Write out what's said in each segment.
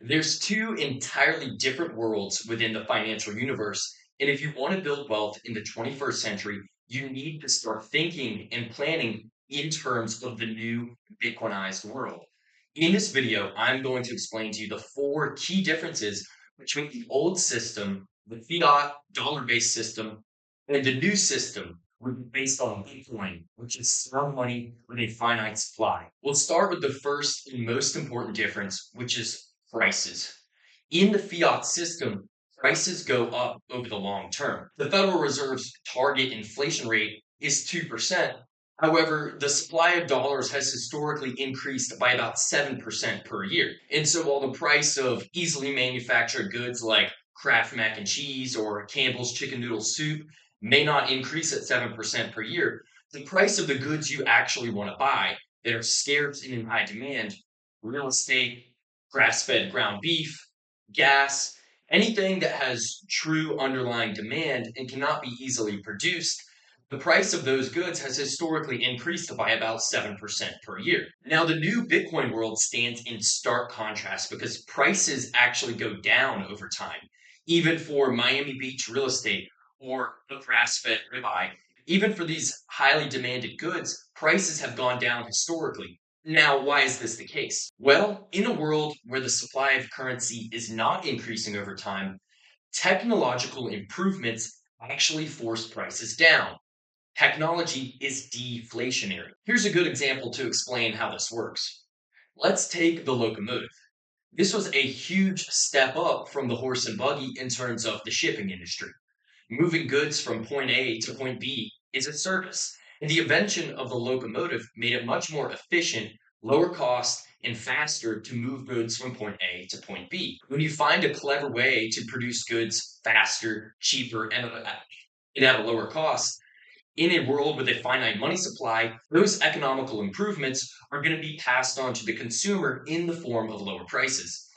There's two entirely different worlds within the financial universe. And if you want to build wealth in the 21st century, you need to start thinking and planning in terms of the new Bitcoinized world. In this video, I'm going to explain to you the four key differences between the old system, the fiat dollar-based system, and the new system, which is based on Bitcoin, which is strong money with a finite supply. We'll start with the first and most important difference, which is prices. In the fiat system, prices go up over the long term. The Federal Reserve's target inflation rate is 2%. However, the supply of dollars has historically increased by about 7% per year. And so while the price of easily manufactured goods like Kraft mac and cheese or Campbell's chicken noodle soup may not increase at 7% per year, the price of the goods you actually want to buy that are scarce and in high demand, real estate, grass-fed ground beef, gas, anything that has true underlying demand and cannot be easily produced, the price of those goods has historically increased by about 7% per year. Now, the new Bitcoin world stands in stark contrast because prices actually go down over time, even for Miami Beach real estate or the grass-fed ribeye. Even for these highly demanded goods, prices have gone down historically. Now, why is this the case? Well, in a world where the supply of currency is not increasing over time, technological improvements actually force prices down. Technology is deflationary. Here's a good example to explain how this works. Let's take the locomotive. This was a huge step up from the horse and buggy in terms of the shipping industry. Moving goods from point A to point B is a service, and the invention of the locomotive made it much more efficient, lower cost, and faster to move goods from point A to point B. When you find a clever way to produce goods faster, cheaper, and at a lower cost, in a world with a finite money supply, those economical improvements are going to be passed on to the consumer in the form of lower prices.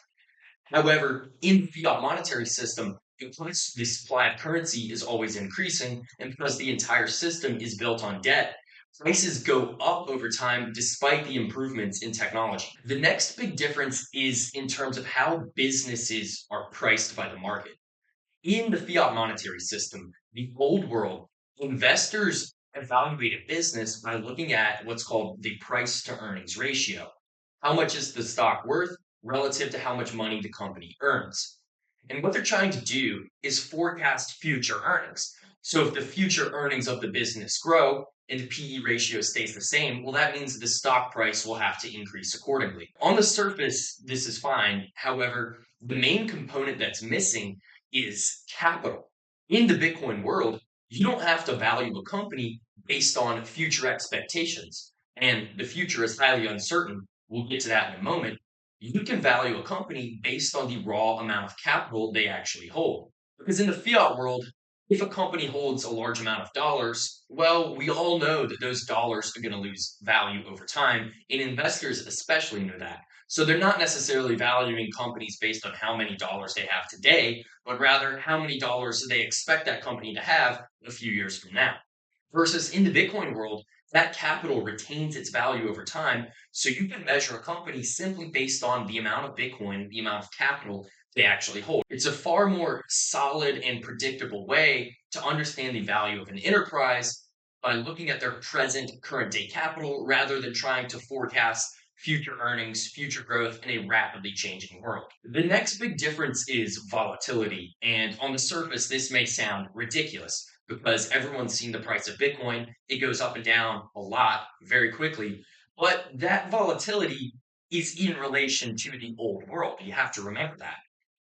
However, in the fiat monetary system, because the supply of currency is always increasing, and because the entire system is built on debt, prices go up over time despite the improvements in technology. The next big difference is in terms of how businesses are priced by the market. In the fiat monetary system, the old world, investors evaluate a business by looking at what's called the price to earnings ratio. How much is the stock worth relative to how much money the company earns? And what they're trying to do is forecast future earnings. So if the future earnings of the business grow and the PE ratio stays the same, well, that means the stock price will have to increase accordingly. On the surface, this is fine. However, the main component that's missing is capital. In the Bitcoin world, you don't have to value a company based on future expectations. And the future is highly uncertain. We'll get to that in a moment. You can value a company based on the raw amount of capital they actually hold. Because in the fiat world, if a company holds a large amount of dollars, well, we all know that those dollars are going to lose value over time, and investors especially know that. So they're not necessarily valuing companies based on how many dollars they have today, but rather how many dollars they expect that company to have a few years from now. Versus in the Bitcoin world, that capital retains its value over time. So you can measure a company simply based on the amount of Bitcoin, the amount of capital they actually hold. It's a far more solid and predictable way to understand the value of an enterprise by looking at their present current day capital rather than trying to forecast future earnings, future growth in a rapidly changing world. The next big difference is volatility. And on the surface, this may sound ridiculous because everyone's seen the price of Bitcoin. It goes up and down a lot very quickly. But that volatility is in relation to the old world. You have to remember that.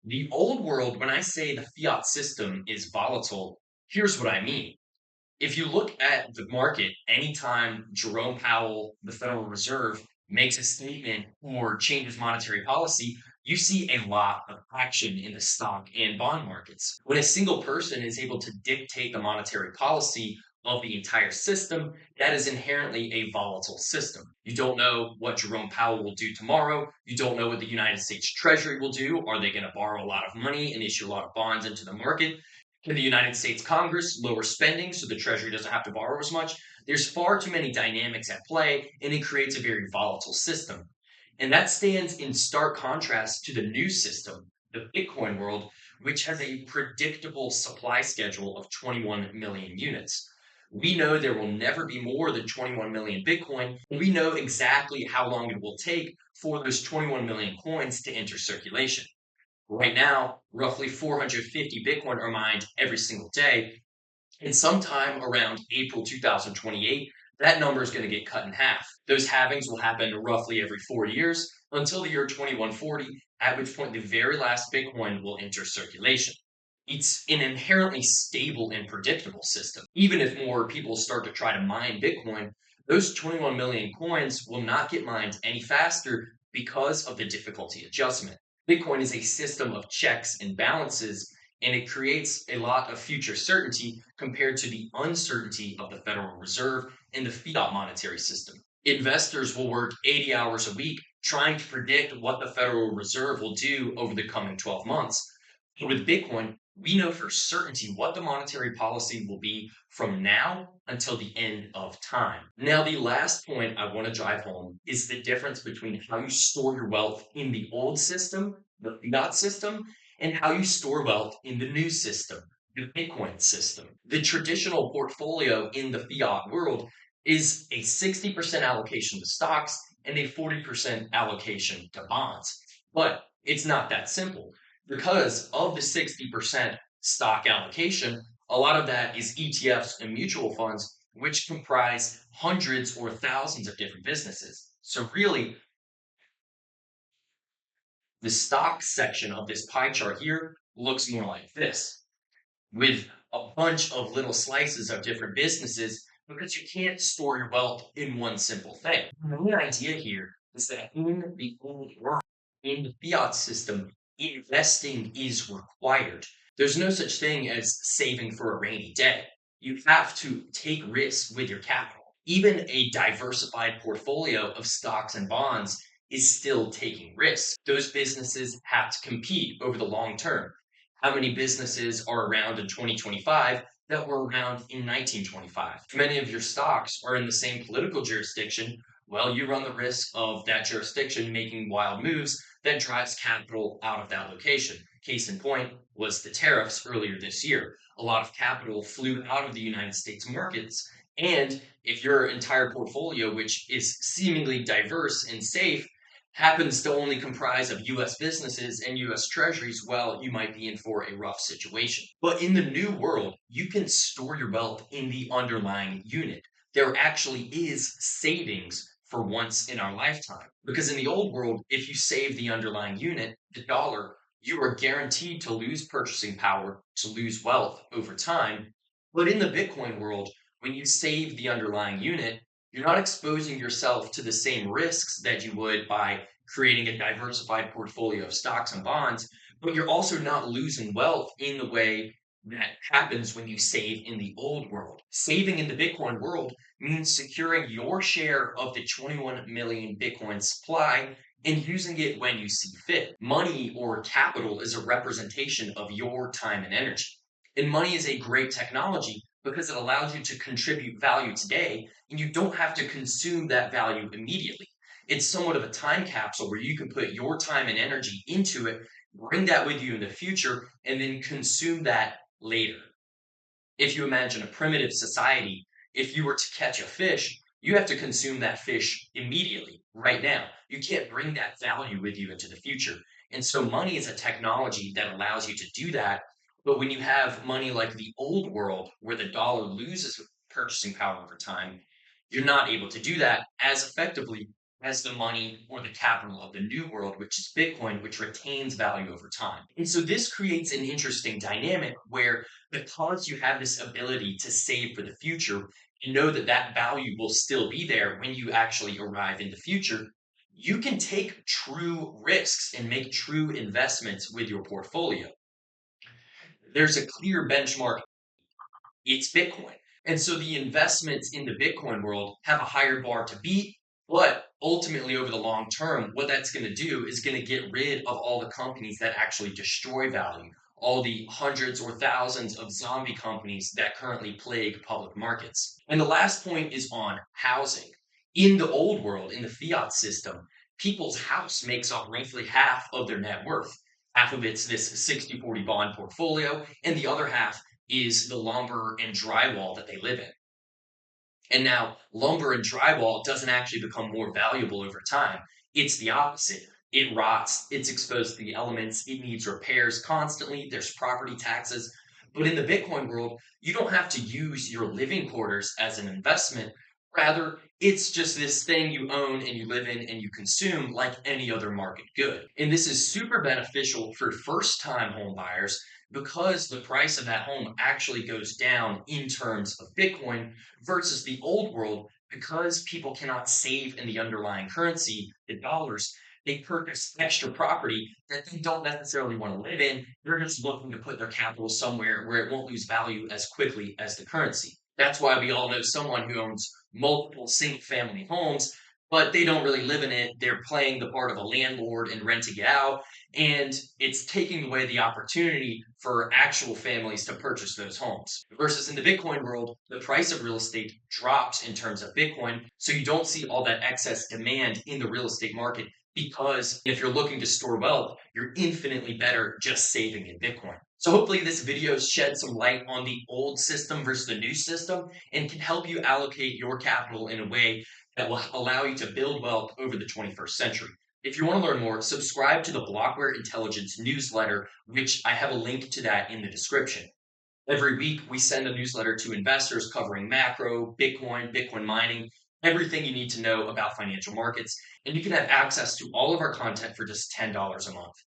The old world, when I say the fiat system is volatile, here's what I mean. If you look at the market, anytime Jerome Powell, the Federal Reserve, makes a statement or changes monetary policy, you see a lot of action in the stock and bond markets. When a single person is able to dictate the monetary policy of the entire system, that is inherently a volatile system. You don't know what Jerome Powell will do tomorrow. You don't know what the United States Treasury will do. Are they going to borrow a lot of money and issue a lot of bonds into the market? Can the United States Congress lower spending so the Treasury doesn't have to borrow as much? There's far too many dynamics at play, and it creates a very volatile system. And that stands in stark contrast to the new system, the Bitcoin world, which has a predictable supply schedule of 21 million units. We know there will never be more than 21 million Bitcoin, and we know exactly how long it will take for those 21 million coins to enter circulation. Right now, roughly 450 Bitcoin are mined every single day, and sometime around April 2028, that number is going to get cut in half. Those halvings will happen roughly every 4 years until the year 2140, at which point the very last Bitcoin will enter circulation. It's an inherently stable and predictable system. Even if more people start to try to mine Bitcoin, those 21 million coins will not get mined any faster because of the difficulty adjustment. Bitcoin is a system of checks and balances, and it creates a lot of future certainty compared to the uncertainty of the Federal Reserve and the fiat monetary system. Investors will work 80 hours a week trying to predict what the Federal Reserve will do over the coming 12 months. But with Bitcoin, we know for certainty what the monetary policy will be from now until the end of time. Now, the last point I want to drive home is the difference between how you store your wealth in the old system, the fiat system, and how you store wealth in the new system, the Bitcoin system. The traditional portfolio in the fiat world is a 60% allocation to stocks and a 40% allocation to bonds. But it's not that simple because of the 60% stock allocation, a lot of that is ETFs and mutual funds, which comprise hundreds or thousands of different businesses. So, really, the stock section of this pie chart here looks more like this, with a bunch of little slices of different businesses because you can't store your wealth in one simple thing. The main idea here is that in the old world, in the fiat system, investing is required. There's no such thing as saving for a rainy day. You have to take risks with your capital. Even a diversified portfolio of stocks and bonds is still taking risks. Those businesses have to compete over the long term. How many businesses are around in 2025 that were around in 1925? If many of your stocks are in the same political jurisdiction, well, you run the risk of that jurisdiction making wild moves that drives capital out of that location. Case in point was the tariffs earlier this year. A lot of capital flew out of the United States markets. And if your entire portfolio, which is seemingly diverse and safe, happens to only comprise of US businesses and US treasuries, well, you might be in for a rough situation. But in the new world, you can store your wealth in the underlying unit. There actually is savings for once in our lifetime. Because in the old world, if you save the underlying unit, the dollar, you are guaranteed to lose purchasing power, to lose wealth over time. But in the Bitcoin world, when you save the underlying unit, you're not exposing yourself to the same risks that you would by creating a diversified portfolio of stocks and bonds, but you're also not losing wealth in the way that happens when you save in the old world. Saving in the Bitcoin world means securing your share of the 21 million Bitcoin supply and using it when you see fit. Money or capital is a representation of your time and energy. And money is a great technology because it allows you to contribute value today and you don't have to consume that value immediately. It's somewhat of a time capsule where you can put your time and energy into it, bring that with you in the future, and then consume that later. If you imagine a primitive society, if you were to catch a fish, you have to consume that fish immediately, right now. You can't bring that value with you into the future. And so money is a technology that allows you to do that. But when you have money like the old world, where the dollar loses purchasing power over time, you're not able to do that as effectively as the money or the capital of the new world, which is Bitcoin, which retains value over time. And so this creates an interesting dynamic where because you have this ability to save for the future and know that that value will still be there when you actually arrive in the future, you can take true risks and make true investments with your portfolio. There's a clear benchmark, it's Bitcoin. And so the investments in the Bitcoin world have a higher bar to beat. But ultimately, over the long term, what that's going to do is going to get rid of all the companies that actually destroy value, all the hundreds or thousands of zombie companies that currently plague public markets. And the last point is on housing. In the old world, in the fiat system, people's house makes up roughly half of their net worth. Half of it's this 60-40 bond portfolio, and the other half is the lumber and drywall that they live in. And now lumber and drywall doesn't actually become more valuable over time. It's the opposite. It rots, it's exposed to the elements, it needs repairs constantly, there's property taxes. But in the Bitcoin world, you don't have to use your living quarters as an investment. Rather, it's just this thing you own and you live in and you consume like any other market good. And this is super beneficial for first time home buyers because the price of that home actually goes down in terms of Bitcoin versus the old world, because people cannot save in the underlying currency, the dollars, they purchase extra property that they don't necessarily want to live in. They're just looking to put their capital somewhere where it won't lose value as quickly as the currency. That's why we all know someone who owns multiple single family homes, but they don't really live in it. They're playing the part of a landlord and renting it out. And it's taking away the opportunity for actual families to purchase those homes. Versus in the Bitcoin world, the price of real estate drops in terms of Bitcoin. So you don't see all that excess demand in the real estate market, because if you're looking to store wealth, you're infinitely better just saving in Bitcoin. So hopefully this video shed some light on the old system versus the new system and can help you allocate your capital in a way that will allow you to build wealth over the 21st century. If you want to learn more, subscribe to the Blockware Intelligence newsletter, which I have a link to that in the description. Every week, we send a newsletter to investors covering macro, Bitcoin, Bitcoin mining, everything you need to know about financial markets. And you can have access to all of our content for just $10 a month.